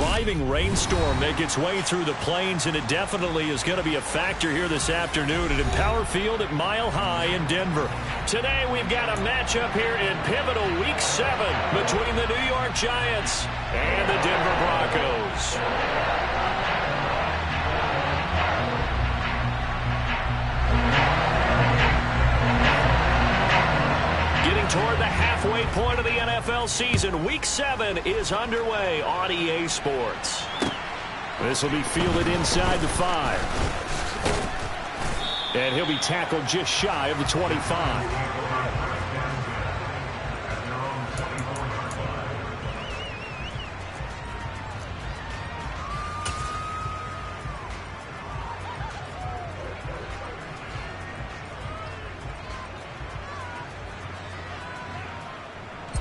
driving rainstorm make its way through the plains, and it definitely is going to be a factor here this afternoon at Empower Field at Mile High in Denver. Today we've got a matchup here in pivotal Week 7 between the New York Giants and the Denver Broncos. Toward the halfway point of the NFL season, Week 7 is underway on EA Sports. This will be fielded inside the 5. And he'll be tackled just shy of the 25.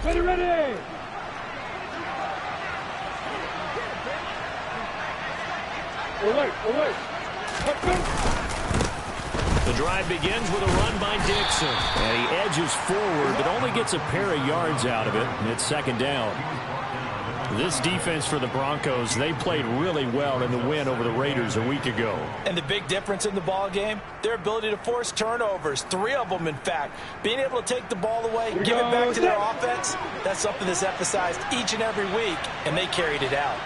Ready, ready! Alert, alert! The drive begins with a run by Dixon. And he edges forward, but only gets a pair of yards out of it. And it's second down. This defense for the Broncos, they played really well in the win over the Raiders a week ago. And the big difference in the ball game, their ability to force turnovers, 3 of them, in fact. Being able to take the ball away, give it back to their offense, that's something that's emphasized each and every week, and they carried it out.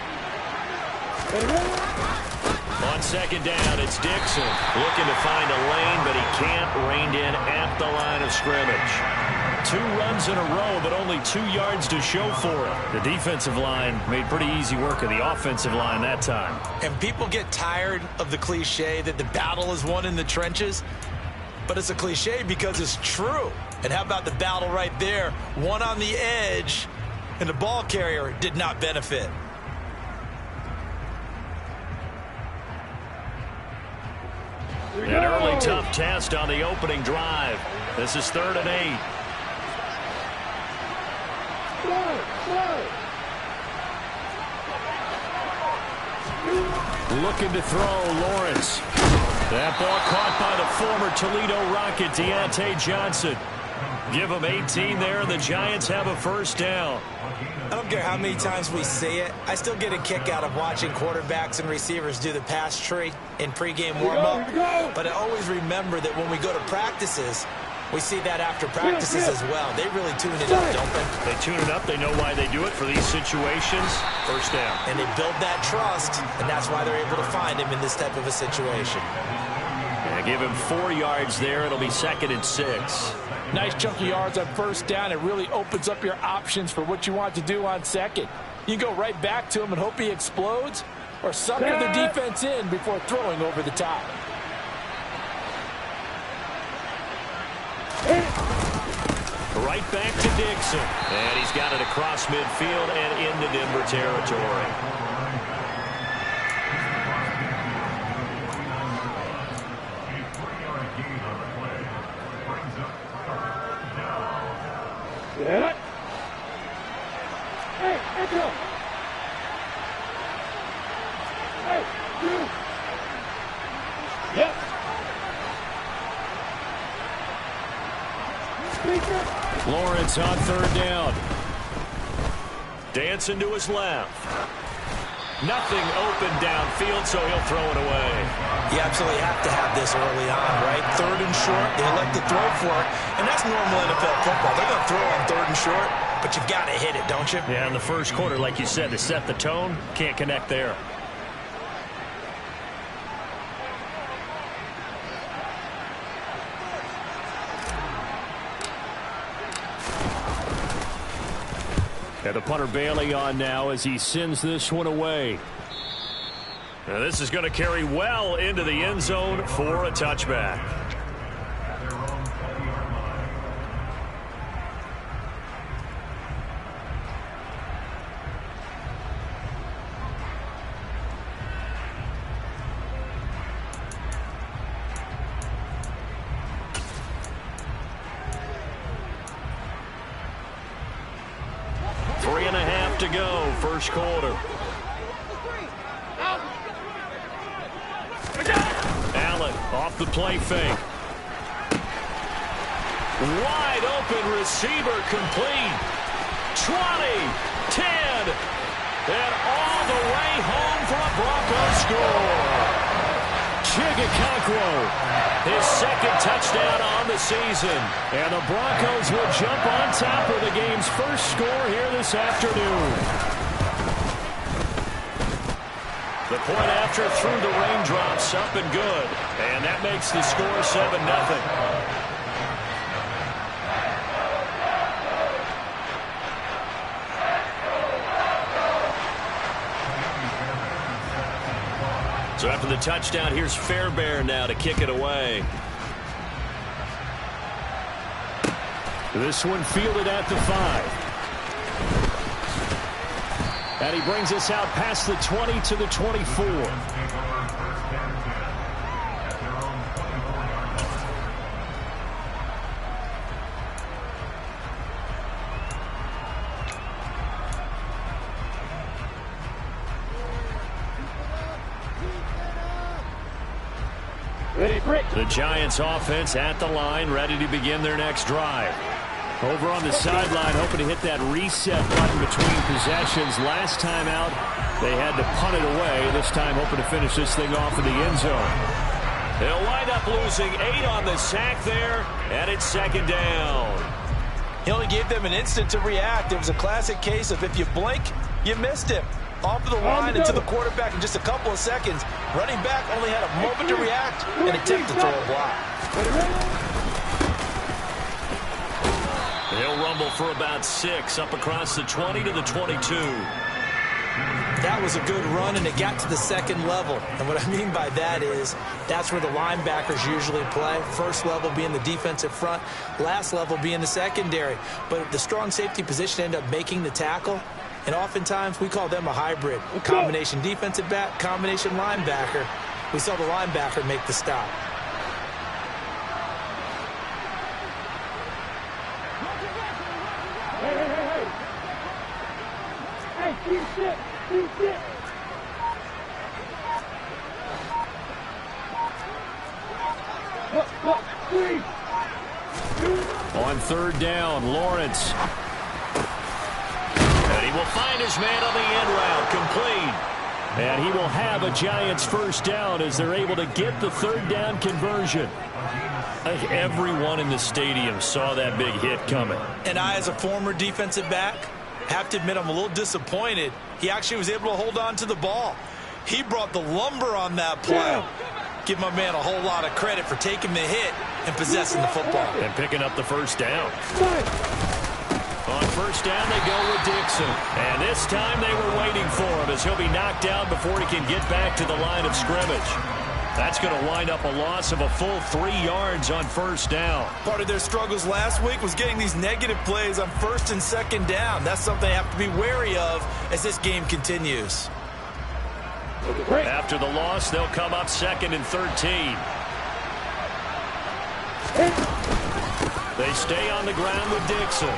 On second down, it's Dixon looking to find a lane, but he can't. Reined in at the line of scrimmage. 2 runs in a row, but only 2 yards to show for it. The defensive line made pretty easy work of the offensive line that time. And people get tired of the cliche that the battle is won in the trenches, but it's a cliche because it's true. And how about the battle right there? One on the edge, and the ball carrier did not benefit. An early tough test on the opening drive. This is 3rd and 8. Looking to throw, Lawrence. That ball caught by the former Toledo Rocket, Deontay Johnson. Give him 18 there, and the Giants have a first down. I don't care how many times we say it, I still get a kick out of watching quarterbacks and receivers do the pass tree in pregame warm-up. But I always remember that when we go to practices, we see that after practices as well. They really tune it up, don't they? They tune it up. They know why they do it for these situations. First down. And they build that trust, and that's why they're able to find him in this type of a situation. Yeah, give him 4 yards there. It'll be 2nd and 6. Nice chunk of yards on first down. It really opens up your options for what you want to do on second. You go right back to him and hope he explodes, or sucker the defense in before throwing over the top. Right back to Dixon. And he's got it across midfield and into Denver territory. Hey, Echo! Hey, you! Yep. Lawrence on 3rd down. Dancing to his left. Nothing open downfield, so he'll throw it away. You absolutely have to have this early on, right? 3rd and short, they elect to throw for it, and that's normal NFL football. They're going to throw on 3rd and short, but you've got to hit it, don't you? Yeah, in the first quarter, like you said, to set the tone, can't connect there. And the punter Bailey on now as he sends this one away. Now this is going to carry well into the end zone for a touchback. To go, first quarter. Allen off the play fake. Wide open receiver complete. 20, 10, And all the way home for a Broncos score. Chigakakwo, his second touchdown on the season. And the Broncos will jump on top of the game's first score here this afternoon. The point after through the raindrops, up and good. And that makes the score 7-0. So after the touchdown, here's Fairbairn now to kick it away. This one fielded at the 5. And he brings us out past the 20 to the 24. The Giants offense at the line, ready to begin their next drive. Over on the sideline, hoping to hit that reset button between possessions. Last time out, they had to punt it away. This time, hoping to finish this thing off in the end zone. They'll wind up losing 8 on the sack there, and it's second down. He only gave them an instant to react. It was a classic case of if you blink, you missed him. Off of the line and to the quarterback in just a couple of seconds. Running back only had a moment to react and attempt to throw a block. He'll rumble for about 6 up across the 20 to the 22. That was a good run, and it got to the second level. And what I mean by that is that's where the linebackers usually play. First level being the defensive front, last level being the secondary. But the strong safety position ended up making the tackle. And oftentimes, we call them a hybrid. Combination defensive back, combination linebacker. We saw the linebacker make the stop. Hey, keep sit. Keep sit. Look, 3. On third down, Lawrence. And he will find his man on the end route, complete. And he will have a Giants first down as they're able to get the third down conversion. I think everyone in the stadium saw that big hit coming. And I, as a former defensive back, have to admit I'm a little disappointed. He actually was able to hold on to the ball. He brought the lumber on that play. Give my man a whole lot of credit for taking the hit and possessing the football. And picking up the first down. On first down, they go with Dixon. And this time they were waiting for him as he'll be knocked down before he can get back to the line of scrimmage. That's going to wind up a loss of a full 3 yards on first down. Part of their struggles last week was getting these negative plays on first and second down. That's something they have to be wary of as this game continues. After the loss, they'll come up 2nd and 13. They stay on the ground with Dixon.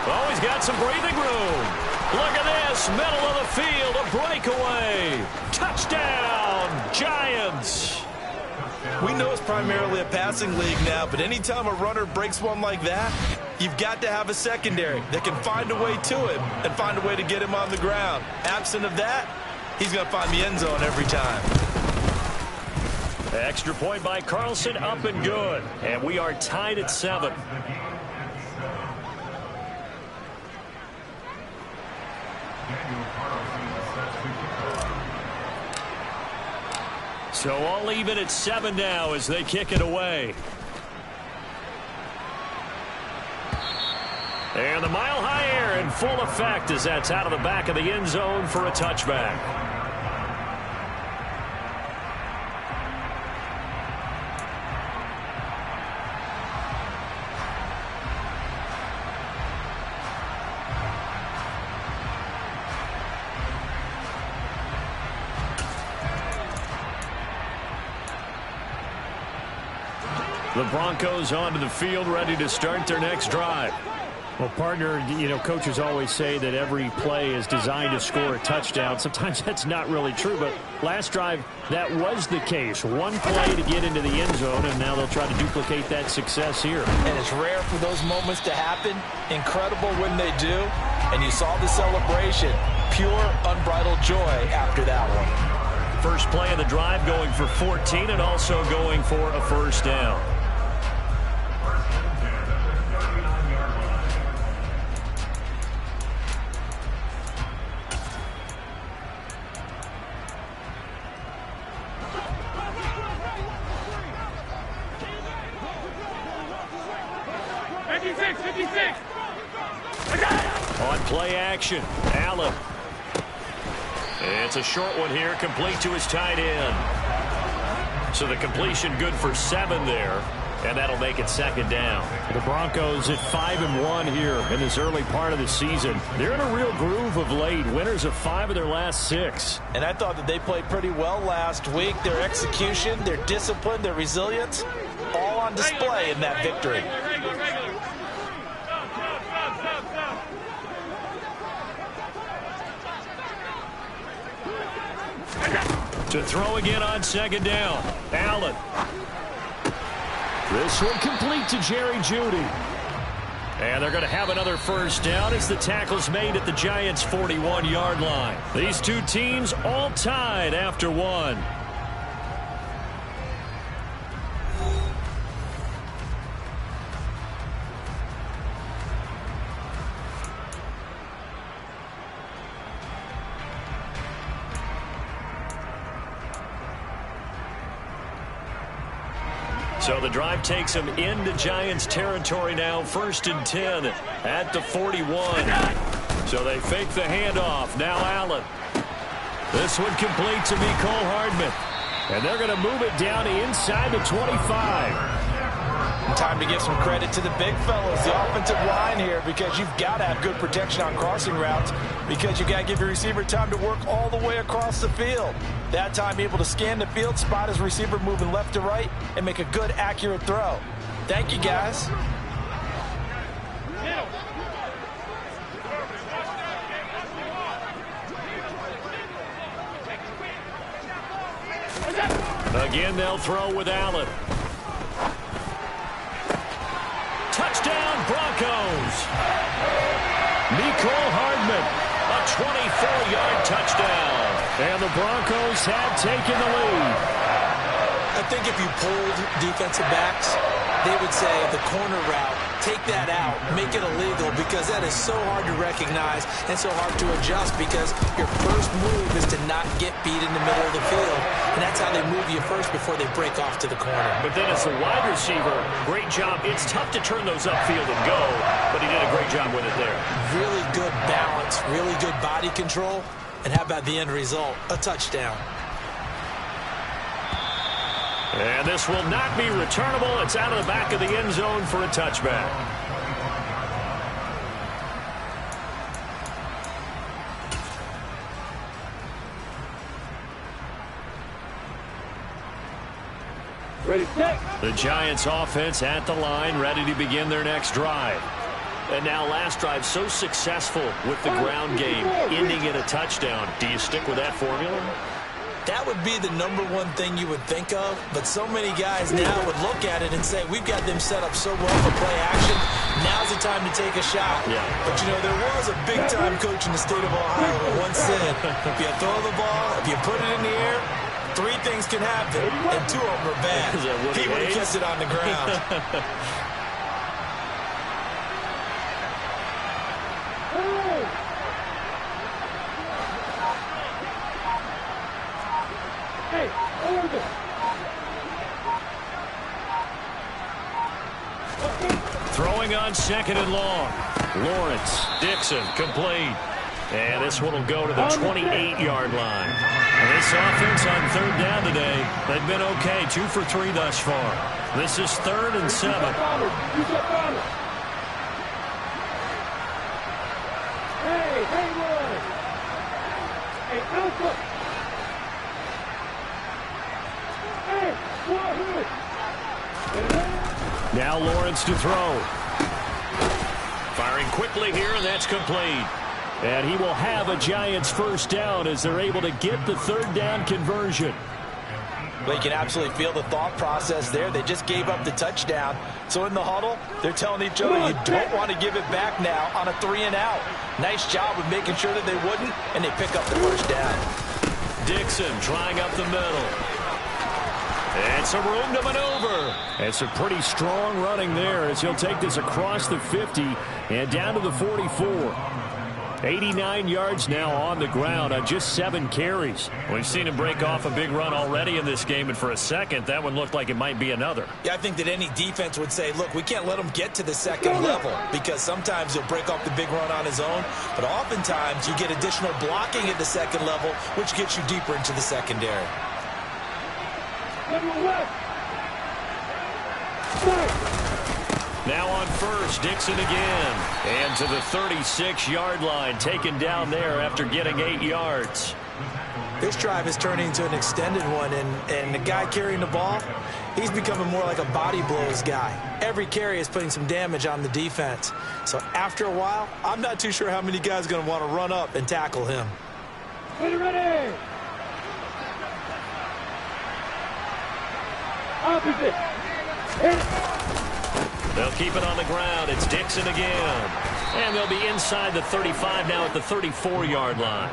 Oh, he's got some breathing room. Look at this, middle of the field, a breakaway. Touchdown, Giants. We know it's primarily a passing league now, but anytime a runner breaks one like that, you've got to have a secondary that can find a way to him and find a way to get him on the ground. Absent of that, he's going to find the end zone every time. Extra point by Carlson, up and good. And we are tied at 7. So all even at 7 now as they kick it away. And the mile-high air in full effect as that's out of the back of the end zone for a touchback. The Broncos onto the field, ready to start their next drive. Well, partner, you know, coaches always say that every play is designed to score a touchdown. Sometimes that's not really true, but last drive, that was the case. One play to get into the end zone, and now they'll try to duplicate that success here. And it's rare for those moments to happen. Incredible when they do. And you saw the celebration. Pure, unbridled joy after that one. First play of the drive going for 14 and also going for a first down. On play action, Allen. It's a short one here, complete to his tight end. So the completion good for 7 there, and that'll make it second down. The Broncos at 5-1 here in this early part of the season. They're in a real groove of late. Winners of 5 of their last 6. And I thought that they played pretty well last week. Their execution, their discipline, their resilience, all on display in that victory. To throw again on second down. Allen. This one complete to Jerry Jeudy. And they're going to have another first down as the tackle's made at the Giants' 41-yard line. These two teams all tied after one. So the drive takes them into Giants territory now, 1st and 10 at the 41. So they fake the handoff. Now Allen. This one complete to Mecole Hardman. And they're going to move it down to inside the 25. Time to give some credit to the big fellas, the offensive line here, because you've got to have good protection on crossing routes, because you've got to give your receiver time to work all the way across the field. That time able to scan the field, spot his receiver moving left to right, and make a good, accurate throw. Thank you, guys. Again, they'll throw with Allen. Touchdown, Broncos. Mecole Hardman, a 24-yard touchdown. And the Broncos have taken the lead. I think if you polled defensive backs, they would say the corner route, take that out, make it illegal, because that is so hard to recognize and so hard to adjust, because your first move is to not get beat in the middle of the field. And that's how they move you first before they break off to the corner. But then as a wide receiver, great job. It's tough to turn those upfield and go, but he did a great job with it there. Really good balance, really good body control. And how about the end result? A touchdown. And this will not be returnable. It's out of the back of the end zone for a touchback. Ready, set. The Giants offense at the line, ready to begin their next drive. And now last drive so successful with the ground game, ending in a touchdown. Do you stick with that formula? That would be the #1 thing you would think of, but so many guys now would look at it and say, we've got them set up so well for play action, now's the time to take a shot. Yeah. But, you know, there was a big-time coach in the state of Ohio who once said, if you throw the ball, if you put it in the air, 3 things can happen, and 2 of them are bad. He would have kept it on the ground. Throwing on 2nd and long. Lawrence, Dixon, complete. And this one will go to the 28-yard line. And this offense on 3rd down today, they've been okay. 2 for 3 thus far. This is 3rd and 7. Now Lawrence to throw. Firing quickly here, and that's complete. And he will have a Giants first down as they're able to get the third down conversion. Well, you can absolutely feel the thought process there. They just gave up the touchdown. So in the huddle, they're telling each other you don't want to give it back now on a 3-and-out. Nice job of making sure that they wouldn't, and they pick up the first down. Dixon trying up the middle. And some room to maneuver. And some pretty strong running there as he'll take this across the 50 and down to the 44. 89 yards now on the ground on just 7 carries. We've seen him break off a big run already in this game, and for a second, that one looked like it might be another. Yeah, I think that any defense would say, look, we can't let him get to the second level because sometimes he'll break off the big run on his own, but oftentimes you get additional blocking at the second level, which gets you deeper into the secondary. Now on first, Dixon again. And to the 36-yard line, taken down there after getting 8 yards. This drive is turning into an extended one, and the guy carrying the ball, he's becoming more like a body blows guy. Every carry is putting some damage on the defense. So after a while, I'm not too sure how many guys are going to want to run up and tackle him. Ready. Opposite. Hit it. They'll keep it on the ground. It's Dixon again. And they'll be inside the 35 now at the 34-yard line.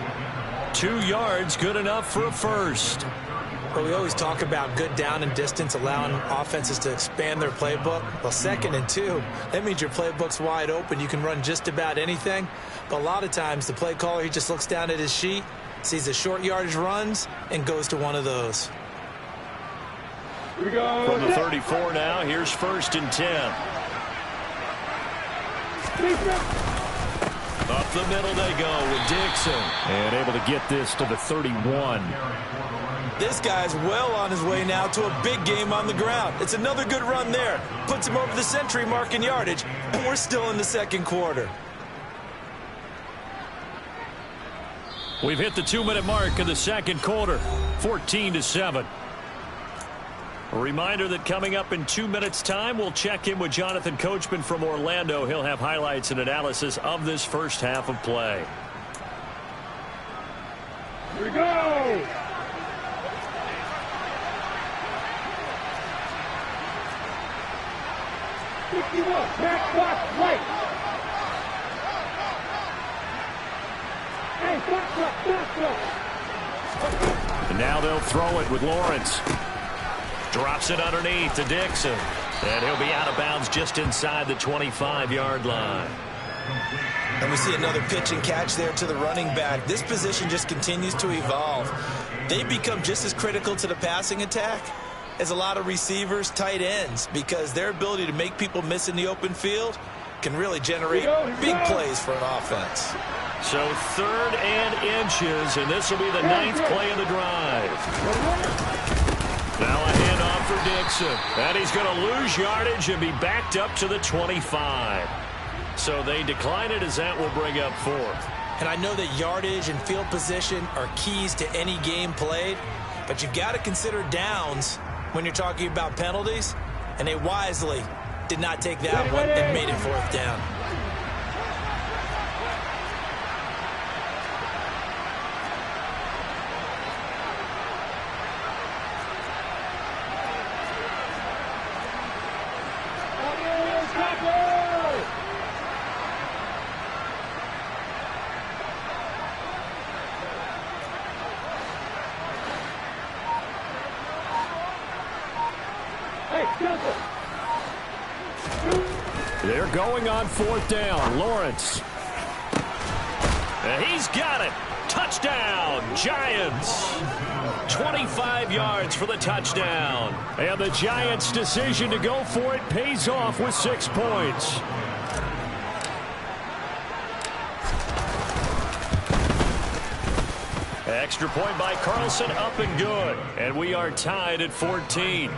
2 yards, good enough for a first. Well, we always talk about good down and distance, allowing offenses to expand their playbook. Well, 2nd and 2, that means your playbook's wide open. You can run just about anything. But a lot of times, the play caller, he just looks down at his sheet, sees the short yardage runs, and goes to one of those. Here we go. From the 34 now, here's 1st and 10. Up the middle they go with Dixon. And able to get this to the 31. This guy's well on his way now to a big game on the ground. It's another good run there. Puts him over the century mark in yardage, and we're still in the 2nd quarter. We've hit the 2-minute mark in the 2nd quarter. 14-7. A reminder that coming up in 2 minutes' time, we'll check in with Jonathan Coachman from Orlando. He'll have highlights and analysis of this first half of play. Here we go. Back box, right. Hey, back. And now they'll throw it with Lawrence. Drops it underneath to Dixon. And he'll be out of bounds just inside the 25-yard line. And we see another pitch and catch there to the running back. This position just continues to evolve. They become just as critical to the passing attack as a lot of receivers, tight ends, because their ability to make people miss in the open field can really generate big plays for an offense. So 3rd and inches, and this will be the 9th play of the drive. Now a handoff for Dixon. And he's going to lose yardage and be backed up to the 25. So they decline it as that will bring up 4th. And I know that yardage and field position are keys to any game played, but you've got to consider downs when you're talking about penalties, and they wisely did not take that one and made it 4th down. They're going on 4th down. Lawrence. And he's got it. Touchdown, Giants. 25 yards for the touchdown. And the Giants' decision to go for it pays off with 6 points. Extra point by Carlson, up and good. And we are tied at 14.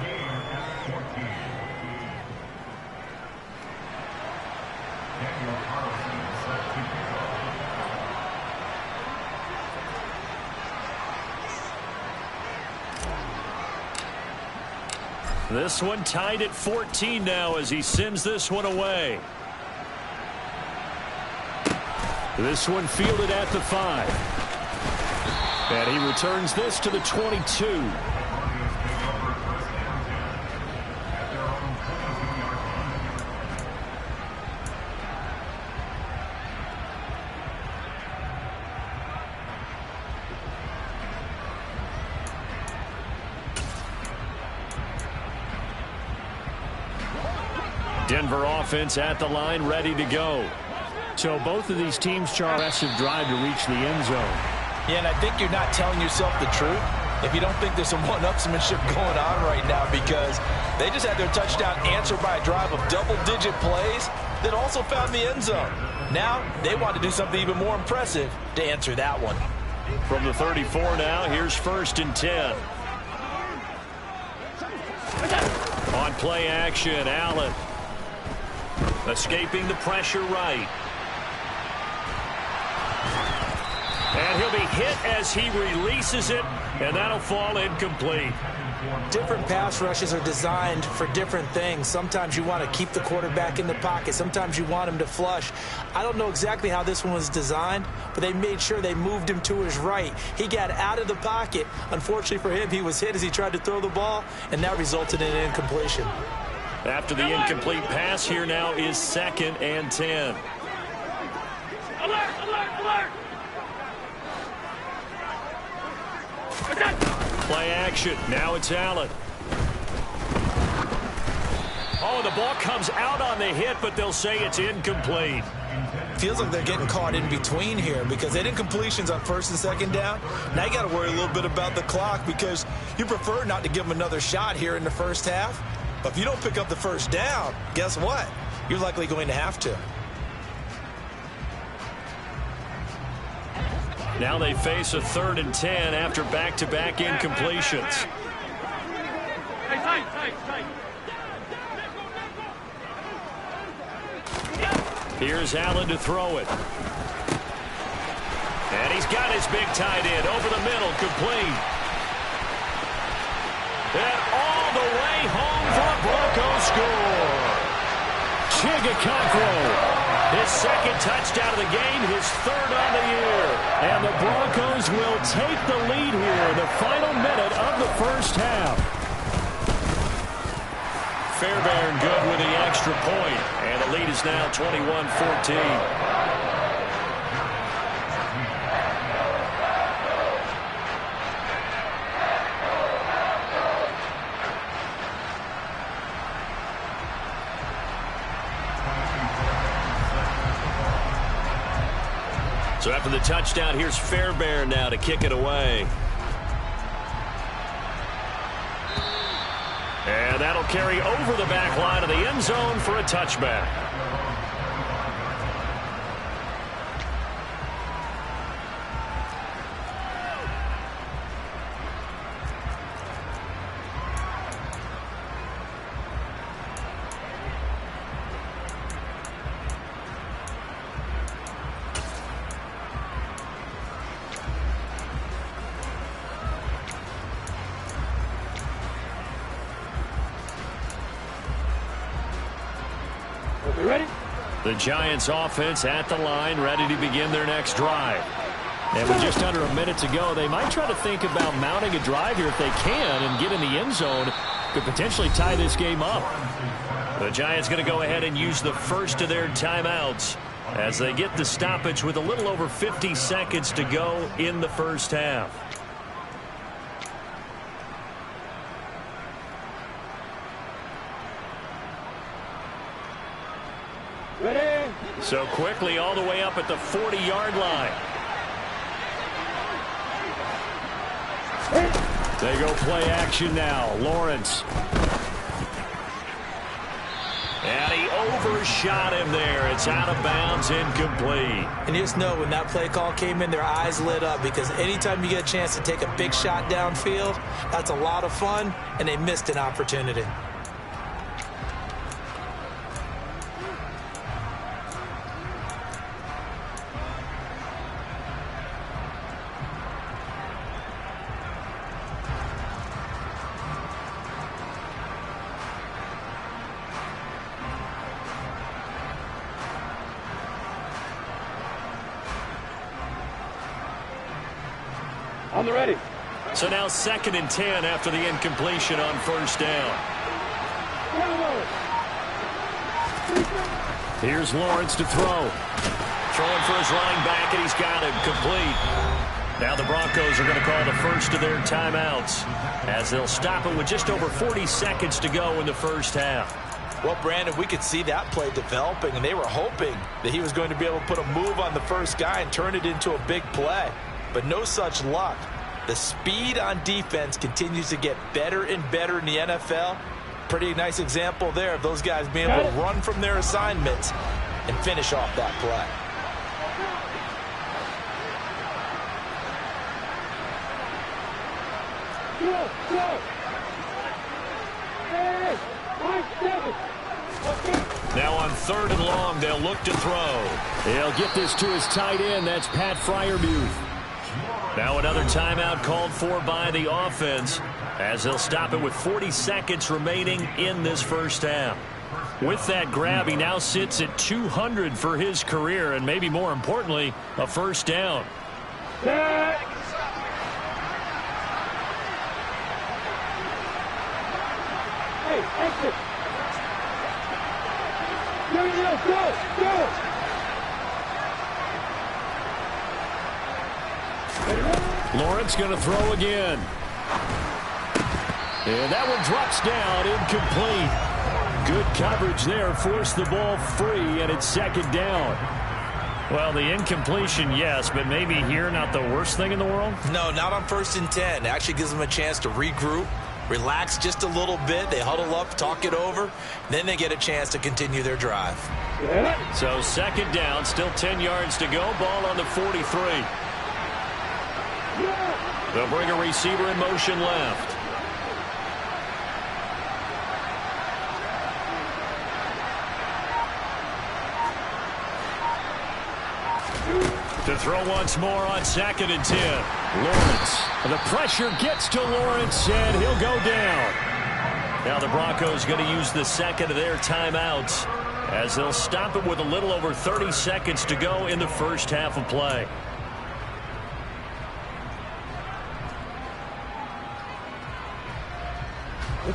This one tied at 14 now as he sends this one away. This one fielded at the 5. And he returns this to the 22. Denver offense at the line, ready to go. So both of these teams, Charles, have drive to reach the end zone. Yeah, and I think you're not telling yourself the truth if you don't think there's some one-upsmanship going on right now, because they just had their touchdown answered by a drive of double-digit plays that also found the end zone. Now they want to do something even more impressive to answer that one. From the 34 now, here's 1st and 10. On play action, Allen. Escaping the pressure right. And he'll be hit as he releases it, and that'll fall incomplete. Different pass rushes are designed for different things. Sometimes you want to keep the quarterback in the pocket. Sometimes you want him to flush. I don't know exactly how this one was designed, but they made sure they moved him to his right. He got out of the pocket. Unfortunately for him, he was hit as he tried to throw the ball, and that resulted in an incompletion. After the incomplete pass, here now is 2nd and 10. Alert, alert, alert! Play action. Now it's Allen. Oh, the ball comes out on the hit, but they'll say it's incomplete. Feels like they're getting caught in between here because they did incompletions on 1st and 2nd down. Now you got to worry a little bit about the clock because you prefer not to give them another shot here in the first half. But if you don't pick up the 1st down, guess what? You're likely going to have to. Now they face a 3rd and 10 after back-to-back incompletions. Hey, tight, tight, tight. Here's Allen to throw it. And he's got his big tight end over the middle, complete. And all the way home for a Broncos score. Chigakakro. His 2nd touchdown of the game, his 3rd on the year. And the Broncos will take the lead here in the final minute of the first half. Fairbairn good with the extra point. And the lead is now 21-14. So after the touchdown, here's Fairbairn now to kick it away. And that'll carry over the back line of the end zone for a touchback. Ready? The Giants offense at the line, ready to begin their next drive. And with just under a minute to go, they might try to think about mounting a drive here if they can and get in the end zone. Could potentially tie this game up. The Giants going to go ahead and use the first of their timeouts as they get the stoppage with a little over 50 seconds to go in the first half. Ready? So quickly all the way up at the 40-yard line. They go play action now. Lawrence. And he overshot him there. It's out of bounds, incomplete. And you just know when that play call came in, their eyes lit up because anytime you get a chance to take a big shot downfield, that's a lot of fun, and they missed an opportunity. On the ready. So now 2nd and 10 after the incompletion on first down. Here's Lawrence to throw. Throwing for his running back, and he's got it complete. Now the Broncos are going to call the first of their timeouts as they'll stop it with just over 40 seconds to go in the first half. Well, Brandon, we could see that play developing, and they were hoping that he was going to be able to put a move on the first guy and turn it into a big play. But no such luck. The speed on defense continues to get better and better in the NFL. Pretty nice example there of those guys being able to run from their assignments and finish off that play. Now on 3rd and long, they'll look to throw. He'll get this to his tight end. That's Pat Freiermuth. Now another timeout called for by the offense as they'll stop it with 40 seconds remaining in this first half. With that grab, he now sits at 200 for his career, and maybe more importantly, a first down. Hey, exit. Go. Lawrence going to throw again. And that one drops down, incomplete. Good coverage there, forced the ball free, and it's 2nd down. Well, the incompletion, yes, but maybe here not the worst thing in the world? No, not on 1st and 10. It actually gives them a chance to regroup, relax just a little bit. They huddle up, talk it over. Then they get a chance to continue their drive. So 2nd down, still 10 yards to go. Ball on the 43. They'll bring a receiver in motion left. To throw once more on 2nd and 10. Lawrence. The pressure gets to Lawrence, and he'll go down. Now the Broncos going to use the 2nd of their timeouts as they'll stop it with a little over 30 seconds to go in the first half of play.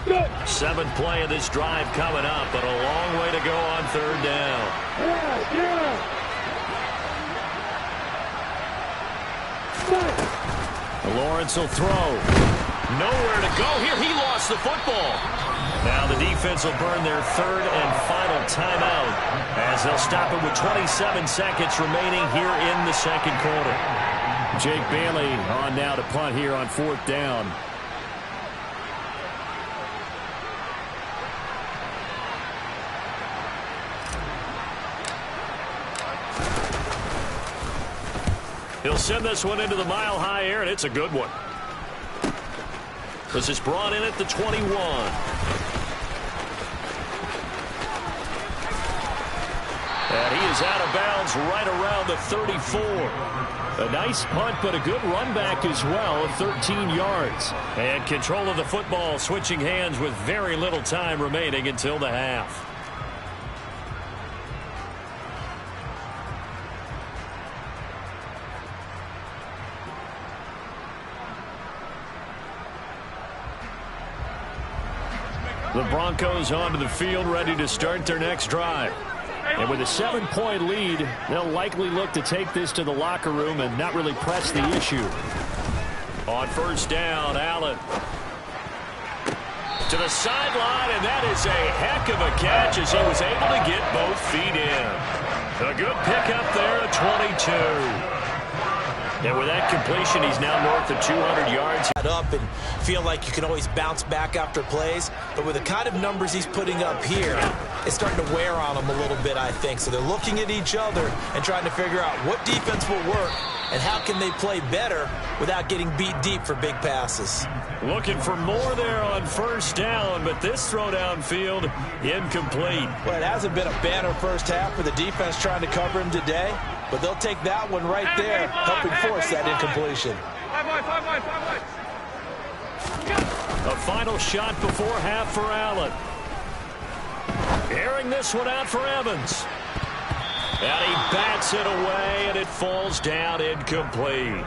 Good. 7th play of this drive coming up, but a long way to go on 3rd down. Yeah. Lawrence will throw. Nowhere to go here. He lost the football. Now the defense will burn their 3rd and final timeout as they'll stop it with 27 seconds remaining here in the 2nd quarter. Jake Bailey on now to punt here on 4th down. He'll send this one into the mile-high air, and it's a good one. This is brought in at the 21. And he is out of bounds right around the 34. A nice punt, but a good run back as well of 13 yards. And control of the football switching hands with very little time remaining until the half. The Broncos onto the field, ready to start their next drive. And with a 7-point lead, they'll likely look to take this to the locker room and not really press the issue. On first down, Allen. To the sideline, and that is a heck of a catch as he was able to get both feet in. A good pickup there at 22. And with that completion, he's now north of 200 yards. Up and feel like you can always bounce back after plays, but with the kind of numbers he's putting up here, it's starting to wear on them a little bit, I think. So they're looking at each other and trying to figure out what defense will work and how can they play better without getting beat deep for big passes. Looking for more there on first down, but this throw downfield incomplete. Well, it hasn't been a banner first half for the defense trying to cover him today, but they'll take that one right there, helping force that incompletion. A final shot before half for Allen. Airing this one out for Evans. And he bats it away, and it falls down incomplete.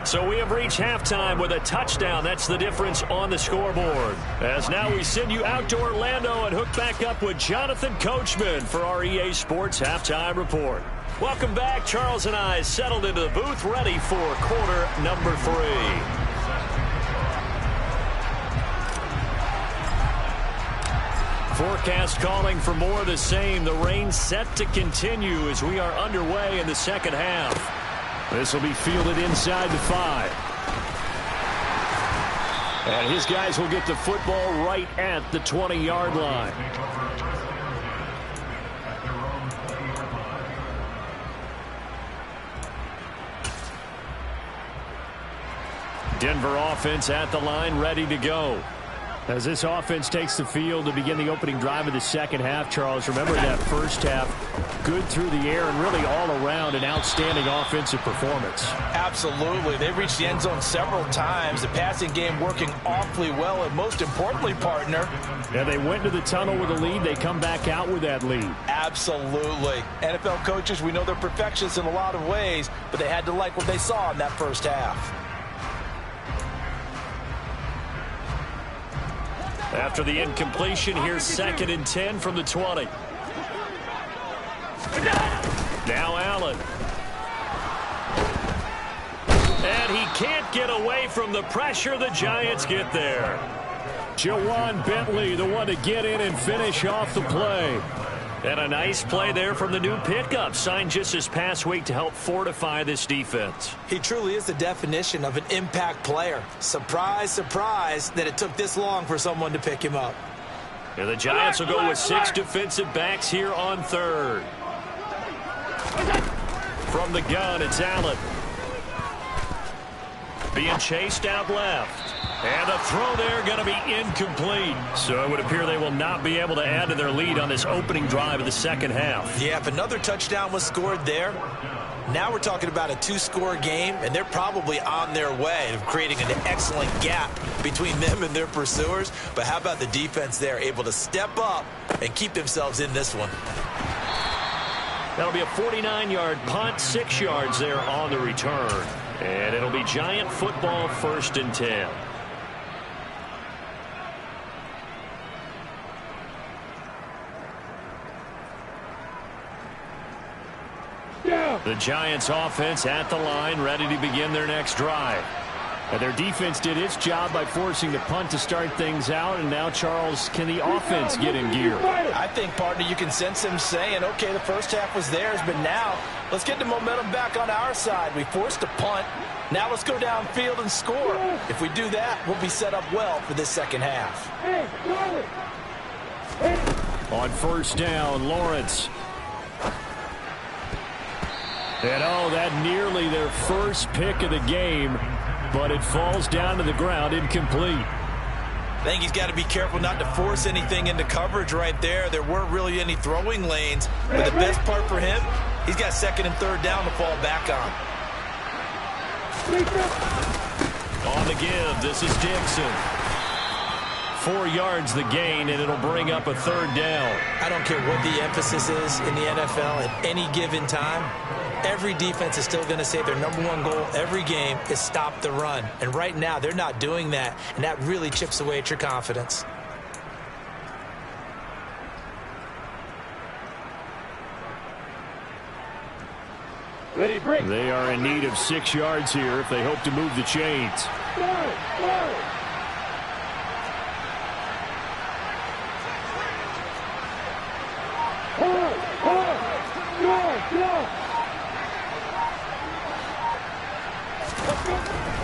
So we have reached halftime with a touchdown. That's the difference on the scoreboard. As now we send you out to Orlando and hook back up with Jonathan Coachman for our EA Sports Halftime Report. Welcome back. Charles and I settled into the booth, ready for quarter number 3. Forecast calling for more of the same. The rain set to continue as we are underway in the second half. This will be fielded inside the 5. And his guys will get the football right at the 20-yard line. Denver offense at the line, ready to go. As this offense takes the field to begin the opening drive of the second half, Charles, remember that first half, good through the air and really all around an outstanding offensive performance. Absolutely. They reached the end zone several times. The passing game working awfully well, and most importantly, partner. Yeah, they went to the tunnel with a lead. They come back out with that lead. Absolutely. NFL coaches, we know they're perfectionists in a lot of ways, but they had to like what they saw in that first half. After the incompletion, here's 2nd and 10 from the 20. Now Allen. And he can't get away from the pressure. The Giants get there. Jawan Bentley, the one to get in and finish off the play. And a nice play there from the new pickup, signed just this past week to help fortify this defense. He truly is the definition of an impact player. Surprise, surprise that it took this long for someone to pick him up. And the Giants will go with 6 defensive backs here on 3rd. From the gun, it's Allen. Being chased out left. And a throw there going to be incomplete. So it would appear they will not be able to add to their lead on this opening drive of the second half. Yeah, if another touchdown was scored there, now we're talking about a 2-score game, and they're probably on their way of creating an excellent gap between them and their pursuers. But how about the defense there, able to step up and keep themselves in this one? That'll be a 49-yard punt, 6 yards there on the return. And it'll be Giant football, 1st and 10. The Giants offense at the line, ready to begin their next drive. And their defense did its job by forcing the punt to start things out. And now, Charles, can the offense get in gear? I think, partner, you can sense them saying, okay, the first half was theirs, but now let's get the momentum back on our side. We forced a punt. Now let's go downfield and score. If we do that, we'll be set up well for this second half. On 1st down, Lawrence. And, oh, that nearly their first pick of the game, but it falls down to the ground, incomplete. I think he's got to be careful not to force anything into coverage right there. There weren't really any throwing lanes, but the best part for him, he's got 2nd and 3rd down to fall back on. On the give, this is Dixon. 4 yards the gain, and it'll bring up a 3rd down. I don't care what the emphasis is in the NFL at any given time. Every defense is still going to say their #1 goal every game is stop the run. And right now, they're not doing that, and that really chips away at your confidence. Ready, break. They are in need of 6 yards here if they hope to move the chains.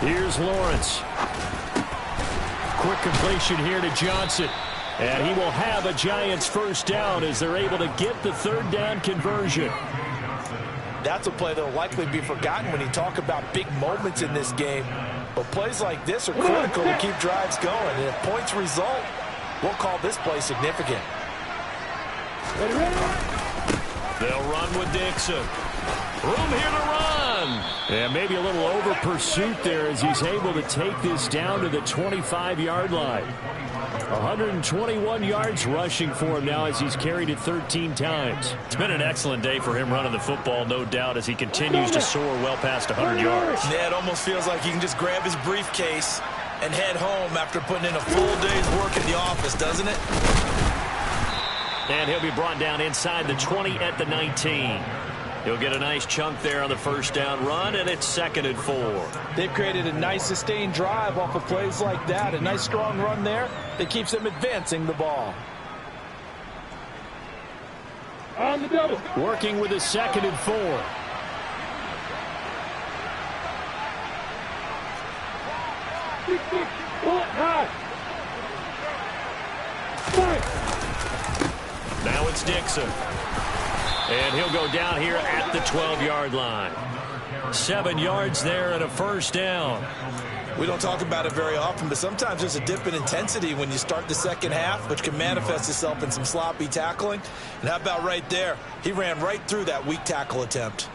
Here's Lawrence. Quick completion here to Johnson. And he will have a Giants 1st down as they're able to get the 3rd down conversion. That's a play that will likely be forgotten when you talk about big moments in this game. But plays like this are critical to keep drives going. And if points result, we'll call this play significant. They'll run with Dixon. Room here to run. And maybe a little over pursuit there as he's able to take this down to the 25-yard line. 121 yards rushing for him now as he's carried it 13 times. It's been an excellent day for him running the football, no doubt, as he continues to soar well past 100 yards. Yeah, it almost feels like he can just grab his briefcase and head home after putting in a full day's work in the office, doesn't it? And he'll be brought down inside the 20 at the 19. He'll get a nice chunk there on the first down run, and it's 2nd and 4. They've created a nice sustained drive off of plays like that. A nice strong run there that keeps them advancing the ball. On the double. Working with a 2nd and 4. Pull it high. Now it's Dixon. And he'll go down here at the 12-yard line. 7 yards there and a first down. We don't talk about it very often, but sometimes there's a dip in intensity when you start the second half, which can manifest itself in some sloppy tackling. And how about right there? He ran right through that weak tackle attempt.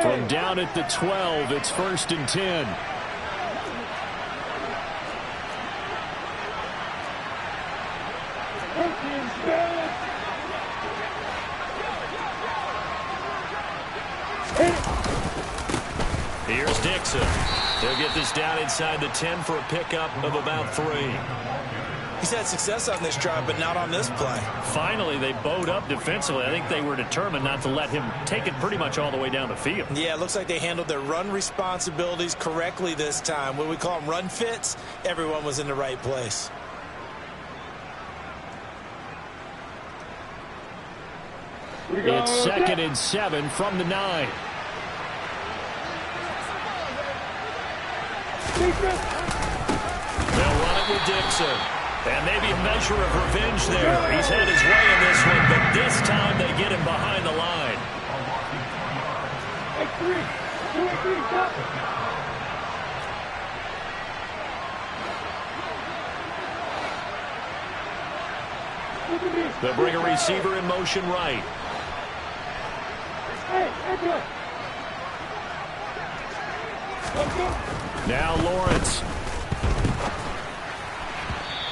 From down at the 12, it's 1st and 10. Here's Dixon. They'll get this down inside the 10 for a pickup of about 3. He's had success on this drive, but not on this play. Finally, they bowed up defensively. I think they were determined not to let him take it pretty much all the way down the field. Yeah, it looks like they handled their run responsibilities correctly this time. What we call them run fits, everyone was in the right place. It's 2nd and 7 from the 9. They'll run it with Dixon. And maybe a measure of revenge there. He's had his way in this one, but this time they get him behind the line. They'll bring a receiver in motion right. Now Lawrence.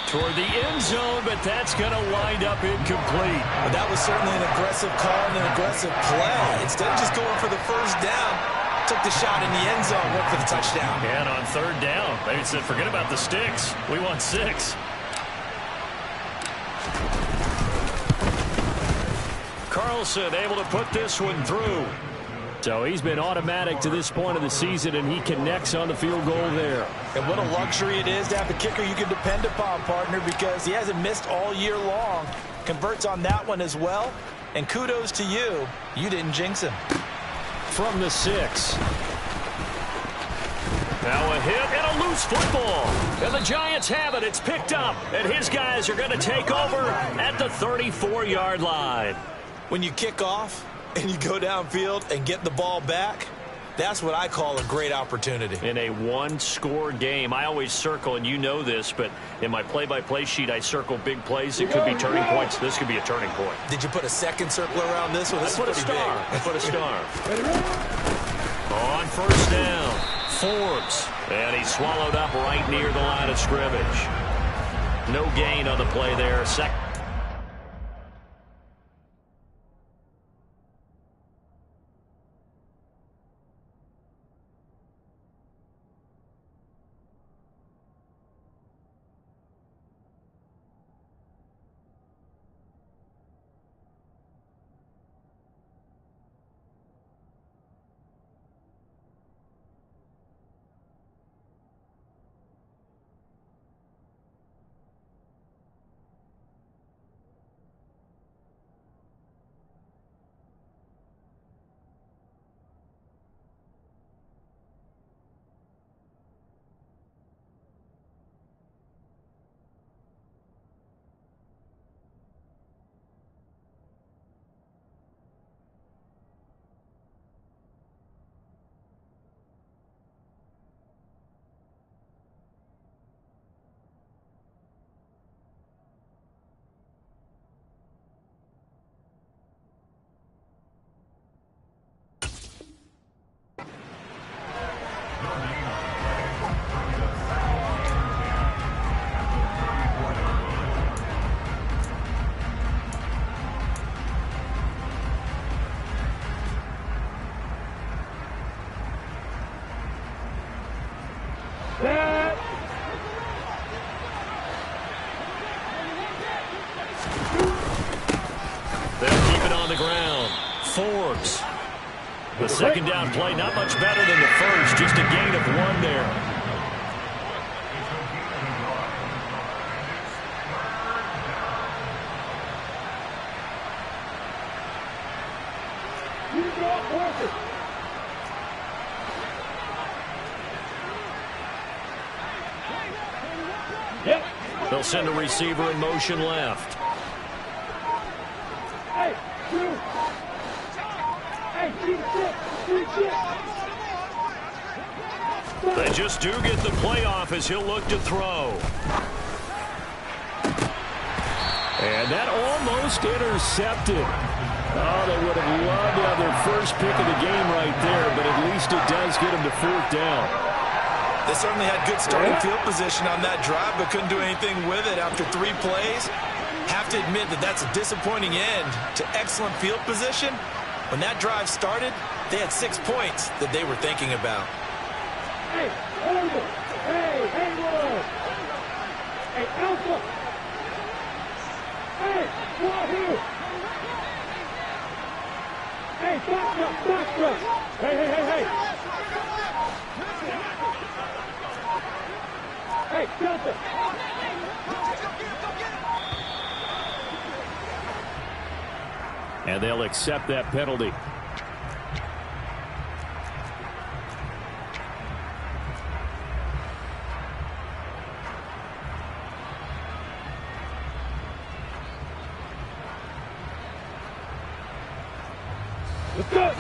Toward the end zone, but that's going to wind up incomplete. Well, that was certainly an aggressive call and an aggressive play. Instead of just going for the first down, took the shot in the end zone, went for the touchdown. And on 3rd down, they said, forget about the sticks. We want 6. Carlson able to put this one through. So he's been automatic to this point of the season, and he connects on the field goal there. And what a luxury it is to have a kicker you can depend upon, partner, because he hasn't missed all year long. Converts on that one as well. And kudos to you. You didn't jinx him. From the 6. Now a hit and a loose football. And the Giants have it. It's picked up. And his guys are going to take over at the 34-yard line. When you kick off and you go downfield and get the ball back, that's what I call a great opportunity. In a one-score game, I always circle, and you know this, but in my play-by-play sheet, I circle big plays. It could be turning points. This could be a turning point. Did you put a second circle around this one? This is pretty big. I put a star. On 1st down, Forbes. And he's swallowed up right near the line of scrimmage. No gain on the play there. Second. Set. They'll keep it on the ground. Forbes. The second down play, not much better than the first, just a gain of 1 there. They'll send a receiver in motion left. Hey, two. Hey, They just do get the playoff as he'll look to throw. And that almost intercepted. Oh, they would have loved to have their first pick of the game right there, but at least it does get them to 4th down. They certainly had good starting field position on that drive, but couldn't do anything with it after 3 plays. Have to admit that that's a disappointing end to excellent field position. When that drive started, they had 6 points that they were thinking about. Hey, Alpha. Hey, Hayward. Hey, Alpha. Hey, Wahoo. Hey, back up. Hey. Hey, Delta. And they'll accept that penalty. Let's go.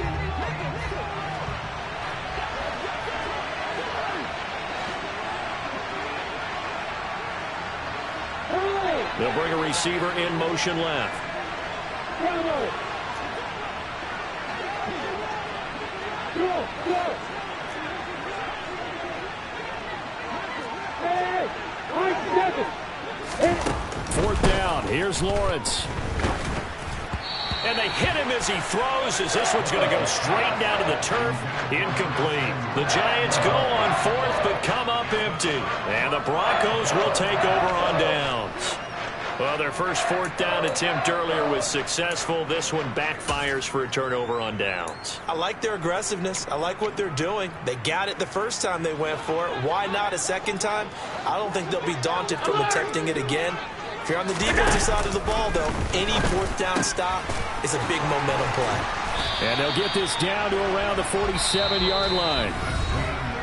They'll bring a receiver in motion left. Bravo. Go. Hey, I'm 7. 4th down. Here's Lawrence. And they hit him as he throws, as this one's going to go straight down to the turf. Incomplete. The Giants go on 4th, but come up empty. And the Broncos will take over on downs. Well, their first 4th down attempt earlier was successful. This one backfires for a turnover on downs. I like their aggressiveness. I like what they're doing. They got it the first time they went for it. Why not a second time? I don't think they'll be daunted from attempting it again. If you're on the defensive side of the ball, though, any 4th down stop is a big momentum play. And they'll get this down to around the 47-yard line.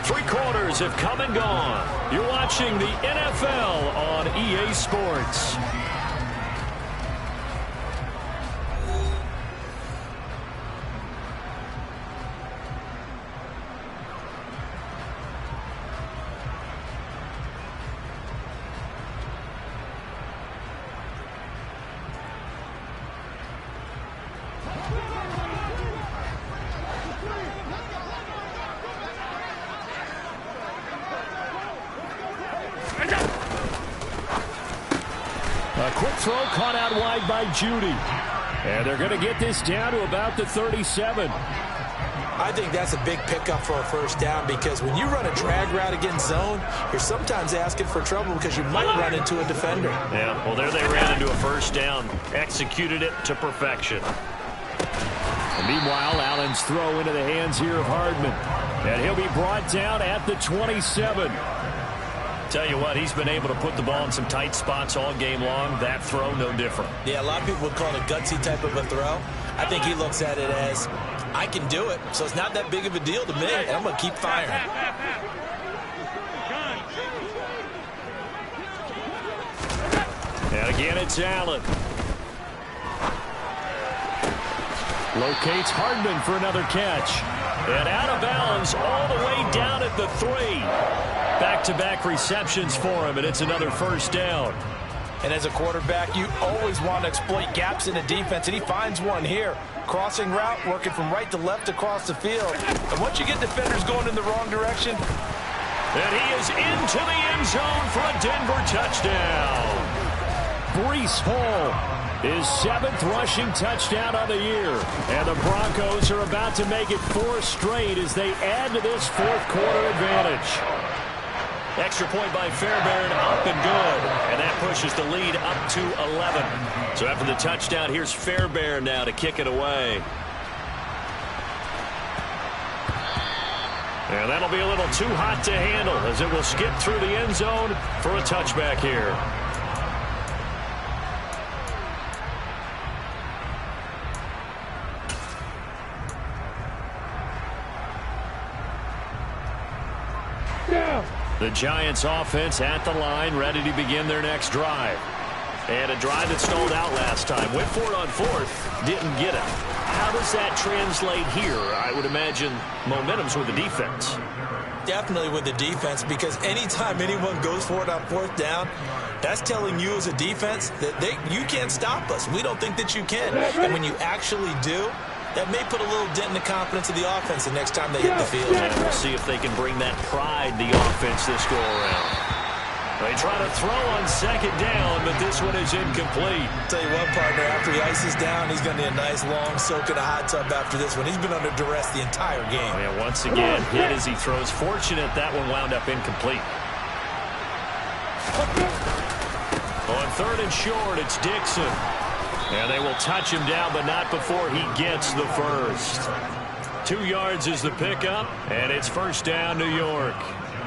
3 quarters have come and gone. You're watching the NFL on EA Sports. A quick throw caught out wide by Judy. And they're going to get this down to about the 37. I think that's a big pickup for a first down because when you run a drag route against zone, you're sometimes asking for trouble because you might run into a defender. Yeah, well, there they ran into a first down. Executed it to perfection. And meanwhile, Allen's throw into the hands here of Hardman. And he'll be brought down at the 27. Tell you what, he's been able to put the ball in some tight spots all game long. That throw, no different. Yeah, a lot of people would call it a gutsy type of a throw. I think he looks at it as, I can do it, so it's not that big of a deal to me, and I'm going to keep firing. And again, it's Allen. Locates Hardman for another catch. And out of bounds all the way down at the 3. Back-to-back receptions for him, and it's another first down. And as a quarterback, you always want to exploit gaps in the defense, and he finds one here. Crossing route, working from right to left across the field. And once you get defenders going in the wrong direction. And he is into the end zone for a Denver touchdown. Breece Hall, his 7th rushing touchdown of the year. And the Broncos are about to make it 4 straight as they add to this 4th quarter advantage. Extra point by Fairbairn, up and good. And that pushes the lead up to 11. So after the touchdown, here's Fairbairn now to kick it away. And that'll be a little too hot to handle as it will skip through the end zone for a touchback here. The Giants offense at the line, ready to begin their next drive. And a drive that stalled out last time. Went for it on fourth, didn't get it. How does that translate here? I would imagine momentum's with the defense. Definitely with the defense, because anytime anyone goes for it on fourth down, that's telling you as a defense that you can't stop us. We don't think that you can. And when you actually do, that may put a little dent in the confidence of the offense the next time they hit the field. And we'll see if they can bring that pride, the offense, this go-around. They try to throw on second down, but this one is incomplete. Tell you what, partner, after he ices down, he's going to need a nice long soak in a hot tub after this one. He's been under duress the entire game. And once again, hit as he throws. Fortunate that one wound up incomplete. On third and short, it's Dixon. And they will touch him down, but not before he gets the first. 2 yards is the pickup, and it's first down, New York.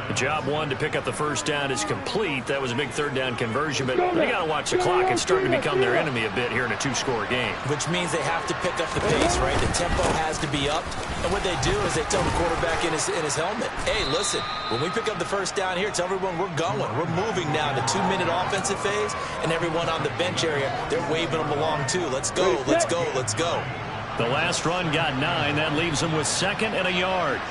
The job one to pick up the first down is complete. That was a big third down conversion, but they got to watch the clock. It's starting to become their enemy a bit here in a 2-score game. Which means they have to pick up the pace, right? The tempo has to be up. And what they do is they tell the quarterback in his helmet, hey, listen, when we pick up the first down here, tell everyone we're going. We're moving now to 2-minute offensive phase, and everyone on the bench area, they're waving them along too. Let's go, let's go, let's go. The last run got 9. That leaves them with 2nd and a yard.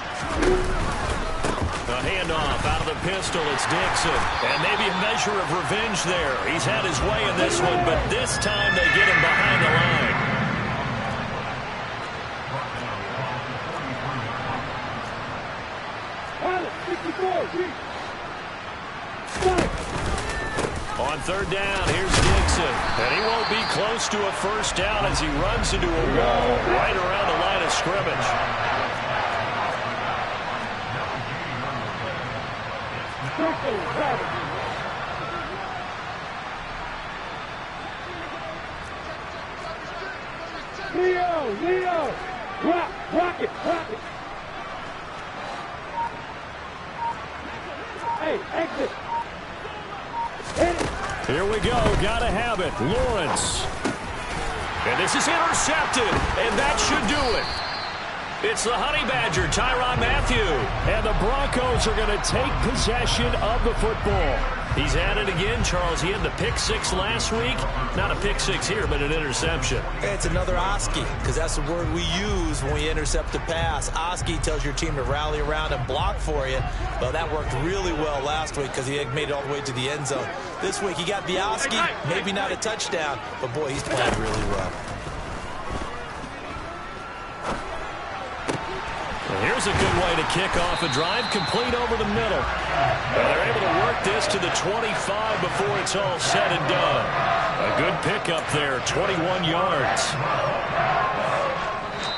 A handoff out of the pistol. It's Dixon. And maybe a measure of revenge there. He's had his way in this one, but this time they get him behind the line. On third down, here's Dixon. And he won't be close to a first down as he runs into a wall right around the line of scrimmage. Leo, rock it. Hey, exit. Here we go, gotta have it. Lawrence. And this is intercepted, and that should do it. It's the Honey Badger, Tyrann Mathieu. And the Broncos are going to take possession of the football. He's at it again, Charles. He had the pick 6 last week. Not a pick 6 here, but an interception. It's another Oski, because that's the word we use when we intercept a pass. Oski tells your team to rally around and block for you. Well, that worked really well last week because he made it all the way to the end zone. This week he got the Oski, maybe not a touchdown, but boy, he's playing really well. Here's a good way to kick off a drive, complete over the middle. And they're able to work this to the 25 before it's all said and done. A good pickup there, 21 yards.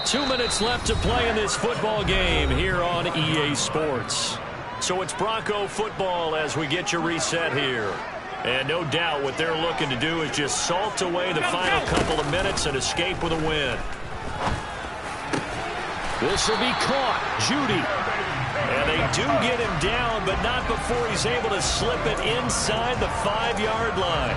2 minutes left to play in this football game here on EA Sports. So it's Bronco football as we get you reset here. And no doubt what they're looking to do is just salt away the final couple of minutes and escape with a win. This will be caught. Judy. And they do get him down, but not before he's able to slip it inside the 5-yard line.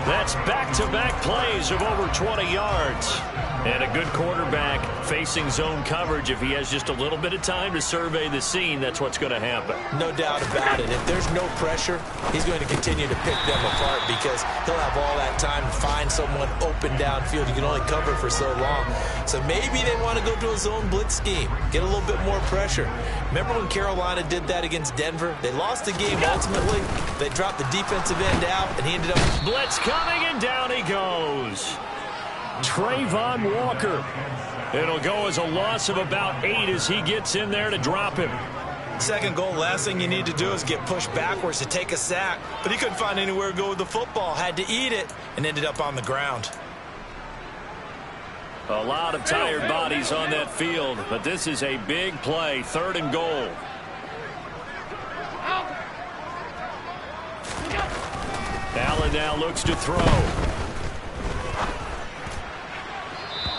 That's back-to-back plays of over 20 yards. And a good quarterback facing zone coverage. If he has just a little bit of time to survey the scene, that's what's going to happen. No doubt about it. If there's no pressure, he's going to continue to pick them apart because he'll have all that time to find someone open downfield. You can only cover for so long. So maybe they want to go to a zone blitz scheme, get a little bit more pressure. Remember when Carolina did that against Denver? They lost the game ultimately. They dropped the defensive end out, and he ended up... Blitz coming, and down he goes. Trayvon Walker. It'll go as a loss of about 8 as he gets in there to drop him. Second goal, last thing you need to do is get pushed backwards to take a sack. But he couldn't find anywhere to go with the football. Had to eat it and ended up on the ground. A lot of tired bodies on that field, but this is a big play. 3rd and goal. Allen now looks to throw.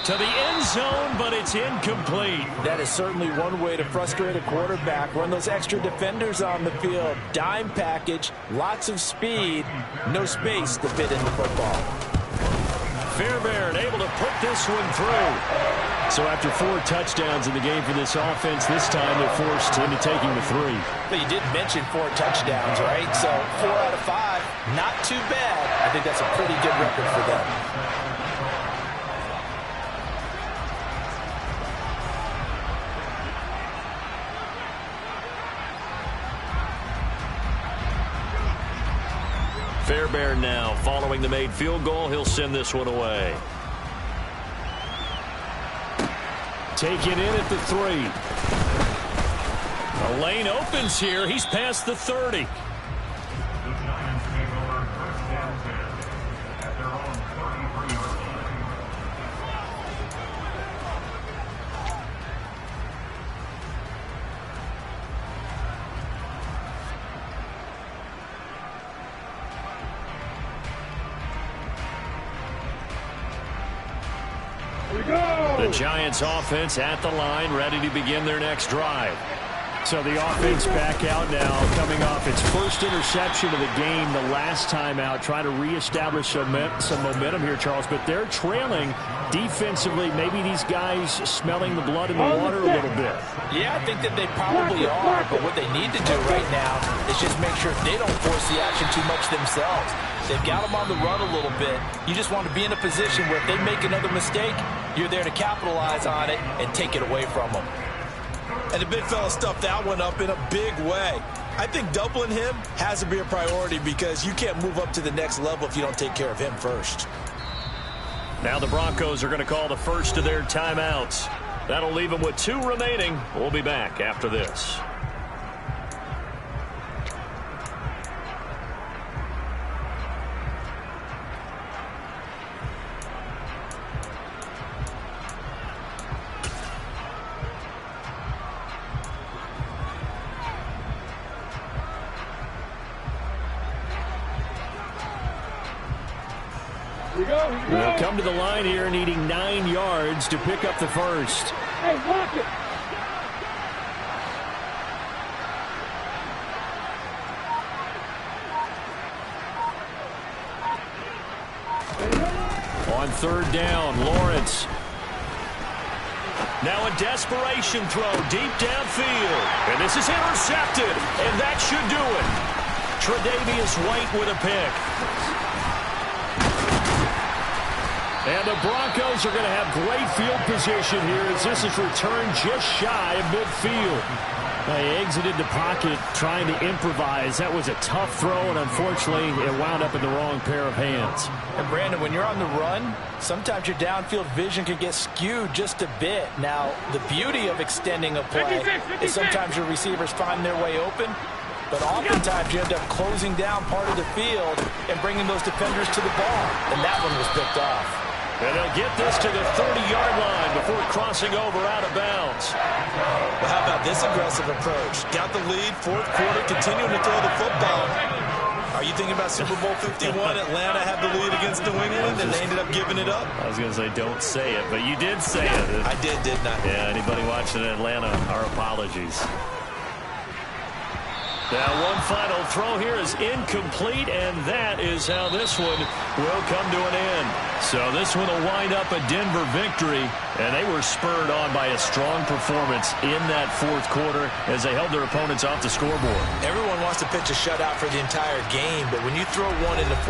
To the end zone, but it's incomplete. That is certainly one way to frustrate a quarterback. Run those extra defenders on the field. Dime package, lots of speed, no space to fit in the football. Fairbairn able to put this one through. So after 4 touchdowns in the game for this offense, this time they're forced into taking the 3. But you did mention 4 touchdowns, right? So 4 out of 5, not too bad. I think that's a pretty good record for them. Fairbairn now following the made field goal. He'll send this one away. Taken in at the 3. A lane opens here. He's past the 30. The Giants offense at the line, ready to begin their next drive. So the offense back out now, coming off its first interception of the game the last time out, trying to reestablish some momentum here, Charles. But they're trailing defensively. Maybe these guys smelling the blood in the water a little bit. Yeah, I think that they probably are. But what they need to do right now is just make sure they don't force the action too much themselves. They've got them on the run a little bit. You just want to be in a position where if they make another mistake, you're there to capitalize on it and take it away from them. And the big fella stuffed that one up in a big way. I think doubling him has to be a priority because you can't move up to the next level if you don't take care of him first. Now the Broncos are going to call the first of their timeouts. That'll leave them with 2 remaining. We'll be back after this. They'll come to the line here needing 9 yards to pick up the first. Hey, block it. On 3rd down, Lawrence. Now a desperation throw deep downfield. And this is intercepted. And that should do it. Tre'Davious White with a pick. And the Broncos are going to have great field position here as this is returned just shy of midfield. They exited the pocket trying to improvise. That was a tough throw, and unfortunately, it wound up in the wrong pair of hands. And Brandon, when you're on the run, sometimes your downfield vision can get skewed just a bit. Now, the beauty of extending a play is sometimes your receivers find their way open, but oftentimes you end up closing down part of the field and bringing those defenders to the ball, and that one was picked off. And they'll get this to the 30-yard line before crossing over out of bounds. Well, how about this aggressive approach? Got the lead, 4th quarter, continuing to throw the football. Are you thinking about Super Bowl 51? Atlanta had the lead against New England, and they ended up giving it up? I was going to say don't say it, but you did say it. I did, didn't I? Yeah, anybody watching in Atlanta, our apologies. Now one final throw here is incomplete, and that is how this one will come to an end. So this one will wind up a Denver victory, and they were spurred on by a strong performance in that 4th quarter as they held their opponents off the scoreboard. Everyone wants to pitch a shutout for the entire game, but when you throw one in the